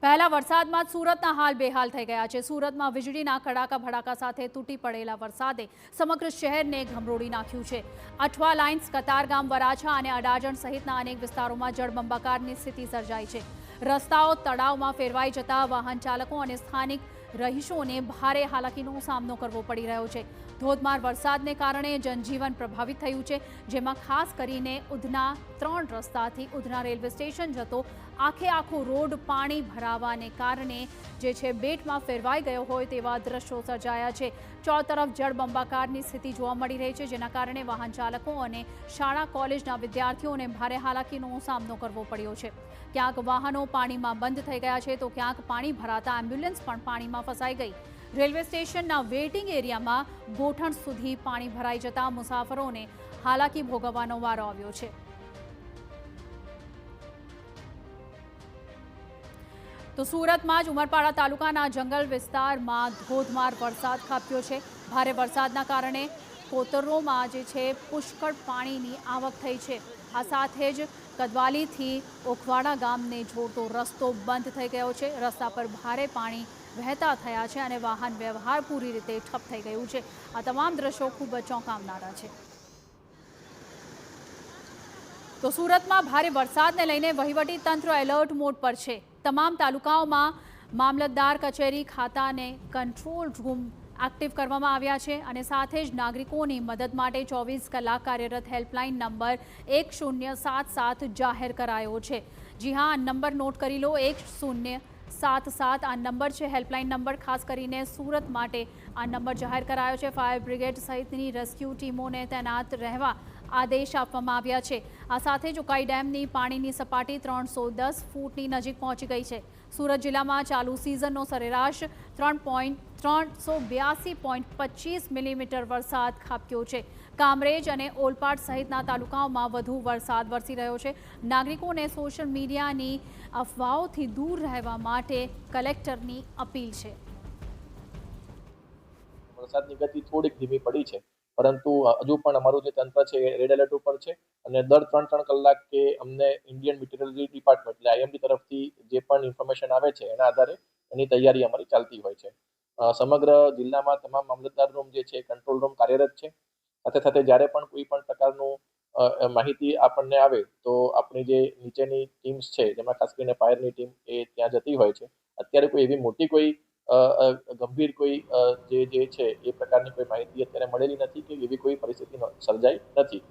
પહેલા વરસાદમાં સુરતના હાલ બેહાલ થઈ ગયા છે। સુરતમાં વીજળીના કડાકા ભડાકા સાથે તૂટી પડેલા વરસાદે સમગ્ર શહેરને ગમરોડી નાખ્યું છે। અઠવા લાઇન્સ, કતારગામ, વરાછા અને અડાજણ સહિતના અનેક વિસ્તારોમાં જળબંબાકારની સ્થિતિ સર્જાઈ છે। રસ્તાઓ તળાવમાં ફેરવાઈ જતા વાહન ચાલકો અને સ્થાનિક રહીશોને ભારે હાલાકીનો સામનો કરવો પડી રહ્યો છે। ધોધમાર વરસાદને કારણે જનજીવન પ્રભાવિત થયું છે, જેમાં ખાસ કરીને ઉધના 3 રસ્તાથી ઉધના રેલવે સ્ટેશન જતો આખો રોડ પાણી ભરાવાને કારણે જે છે બેટમાં ફેરવાઈ ગયો હોય તેવા દ્રશ્યો સર્જાયા છે। ચોતરફ જળબંબાકારની સ્થિતિ જોવા મળી રહી છે, જેના કારણે વાહન ચાલકો અને શાળા કોલેજના વિદ્યાર્થીઓને ભારે હાલાકીનો સામનો કરવો પડ્યો છે। ક્યાંક વાહનો પાણીમાં બંધ થઈ ગયા છે તો ક્યાંક પાણી ભરાતા એમ્બ્યુલન્સ પણ પાણીમાં ફસાઈ ગઈ। રેલવે સ્ટેશનના વેઇટિંગ એરિયામાં ગોઠણ સુધી પાણી ભરાઈ જતા મુસાફરોને હાલાકી ભોગવવાનો વારો આવ્યો છે। તો સુરતમાં જ ઉમરપાડા તાલુકાના જંગલ વિસ્તારમાં ધોધમાર વરસાદ ખાબક્યો છે। ભારે વરસાદના કારણે કોતરોમાં જે છે પુષ્કળ પાણીની આવક થઈ છે। આ સાથે જ કદવાલીથી ઓખવાડા ગામને જોડતો રસ્તો બંધ થઈ ગયો છે। રસ્તા પર ભારે પાણી વહેતા થયા છે અને વાહન વ્યવહાર પૂરી રીતે ઠપ થઈ ગયું છે। આ તમામ દ્રશ્યો ખૂબ જ ચોંકાવનારા છે। તો સુરતમાં ભારે વરસાદને લઈને વહીવટી તંત્ર એલર્ટ મોડ પર છે। તમામ તાલુકાઓમાં મામલતદાર કચેરી ખાતાને કંટ્રોલ રૂમ એક્ટિવ કરવામાં આવ્યા છે અને સાથે જ નાગરિકોની મદદ માટે 24 કલાક કાર્યરત હેલ્પલાઇન નંબર 1077 જાહેર કરાયો છે। જી હા, નંબર નોટ કરી લો, 1077 આ નંબર છે, હેલ્પલાઇન નંબર। ખાસ કરીને સુરત માટે આ નંબર જાહેર કરાયો છે। ફાયર બ્રિગેડ સહિતની રેસ્ક્યુ ટીમોને તૈનાત રહેવા આદેશ આપવામાં આવ્યા છે। આ સાથે જ ઉકાઈ ડેમની પાણીની સપાટી 310 ફૂટની નજીક પહોંચી ગઈ છે। સુરત જિલ્લામાં ચાલુ સિઝનનો સરેરાશ 382.25 મિલીમીટર વરસાદ ખાબક્યો છે। કામરેજ અને ઓલપાડ સહિતના તાલુકાઓમાં વધુ વરસાદ વરસી રહ્યો છે। નાગરિકોને સોશિયલ મીડિયાની અફવાઓથી દૂર રહેવા માટે કલેક્ટરની અપીલ છે। વરસાદની ગતિ થોડીક ધીમી પડી છે, પરંતુ હજુ પણ અમારું જે તંત્ર છે એ રેડ એલર્ટ ઉપર છે અને દર 3-3 કલાકે અમને ઇન્ડિયન મેટ્રોલોજી ડિપાર્ટમેન્ટ એટલે IMD તરફથી જે પણ ઇન્ફોર્મેશન આવે છે એના આધારે એની તૈયારી અમારી ચાલતી હોય છે। સમગ્ર જિલ્લામાં તમામ મામલતદાર રૂમ જે છે કંટ્રોલ રૂમ કાર્યરત છે। સાથે સાથે જ્યારે પણ કોઈ પણ પ્રકારનું માહિતી આપણને આવે તો આપણી જે નીચેની ટીમ્સ છે, જેમાં ખાસ કરીને ફાયરની ટીમ એ ત્યાં જતી હોય છે। અત્યારે કોઈ એવી મોટી કોઈ ગંભીર કોઈ જે છે એ પ્રકારની કોઈ માહિતી અત્યારે મળેલી નથી કે એવી કોઈ પરિસ્થિતિ સર્જાઈ નથી।